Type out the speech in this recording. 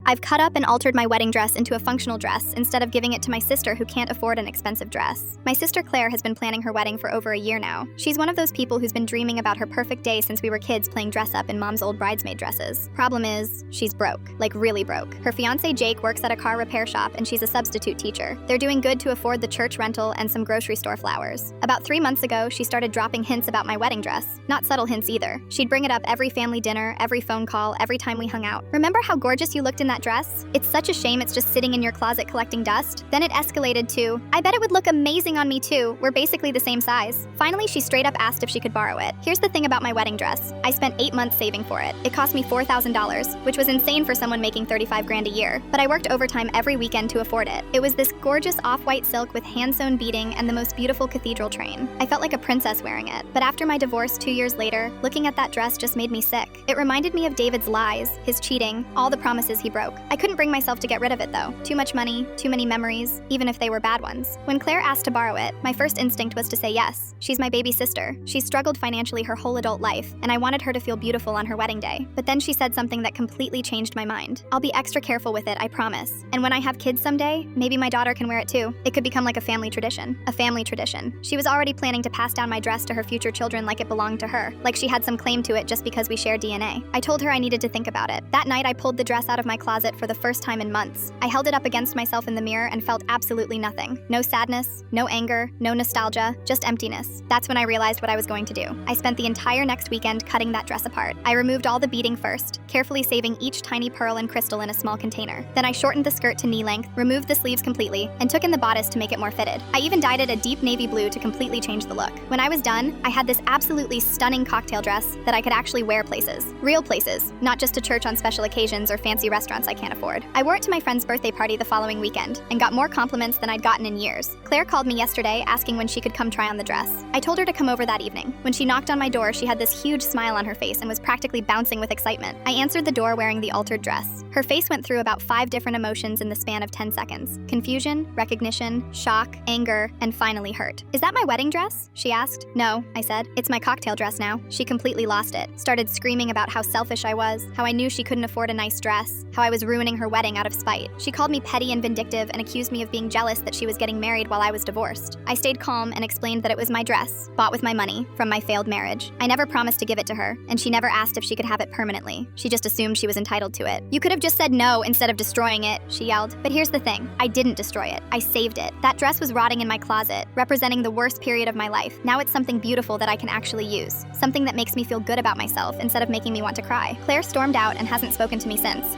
I've cut up and altered my wedding dress into a functional dress instead of giving it to my sister who can't afford an expensive dress. My sister Claire has been planning her wedding for over a year now. She's one of those people who's been dreaming about her perfect day since we were kids playing dress up in mom's old bridesmaid dresses. Problem is, she's broke. Like really broke. Her fiancé Jake works at a car repair shop and she's a substitute teacher. They're doing good to afford the church rental and some grocery store flowers. About 3 months ago, she started dropping hints about my wedding dress. Not subtle hints either. She'd bring it up every family dinner, every phone call, every time we hung out. Remember how gorgeous you looked in that dress? It's such a shame it's just sitting in your closet collecting dust. Then it escalated to, I bet it would look amazing on me too. We're basically the same size. Finally, she straight up asked if she could borrow it. Here's the thing about my wedding dress. I spent 8 months saving for it. It cost me $4,000, which was insane for someone making 35 grand a year, but I worked overtime every weekend to afford it. It was this gorgeous off-white silk with hand-sewn beading and the most beautiful cathedral train. I felt like a princess wearing it, but after my divorce 2 years later, looking at that dress just made me sick. It reminded me of David's lies, his cheating, all the promises he broke. I couldn't bring myself to get rid of it though. Too much money, too many memories, even if they were bad ones. When Claire asked to borrow it, my first instinct was to say yes. She's my baby sister. She's struggled financially her whole adult life, and I wanted her to feel beautiful on her wedding day. But then she said something that completely changed my mind. I'll be extra careful with it, I promise. And when I have kids someday, maybe my daughter can wear it too. It could become like a family tradition. A family tradition. She was already planning to pass down my dress to her future children like it belonged to her, like she had some claim to it just because we share DNA. I told her I needed to think about it. That night I pulled the dress out of my closet for the first time in months. I held it up against myself in the mirror and felt absolutely nothing. No sadness, no anger, no nostalgia, just emptiness. That's when I realized what I was going to do. I spent the entire next weekend cutting that dress apart. I removed all the beading first, carefully saving each tiny pearl and crystal in a small container. Then I shortened the skirt to knee length, removed the sleeves completely, and took in the bodice to make it more fitted. I even dyed it a deep navy blue to completely change the look. When I was done, I had this absolutely stunning cocktail dress that I could actually wear places. Real places, not just to church on special occasions or fancy restaurants I can't afford. I wore it to my friend's birthday party the following weekend and got more compliments than I'd gotten in years. Claire called me yesterday asking when she could come try on the dress. I told her to come over that evening. When she knocked on my door, she had this huge smile on her face and was practically bouncing with excitement. I answered the door wearing the altered dress. Her face went through about 5 different emotions in the span of 10 seconds. Confusion, recognition, shock, anger, and finally hurt. Is that my wedding dress? She asked. No, I said. It's my cocktail dress now. She completely lost it. Started screaming about how selfish I was, how I knew she couldn't afford a nice dress, how I was ruining her wedding out of spite. She called me petty and vindictive and accused me of being jealous that she was getting married while I was divorced. I stayed calm and explained that it was my dress, bought with my money, from my failed marriage. I never promised to give it to her, and she never asked if she could have it permanently. She just assumed she was entitled to it. You could have just said no instead of destroying it, she yelled. But here's the thing, I didn't destroy it. I saved it. That dress was rotting in my closet, representing the worst period of my life. Now it's something beautiful that I can actually use. Something that makes me feel good about myself instead of making me want to cry. Claire stormed out and hasn't spoken to me since.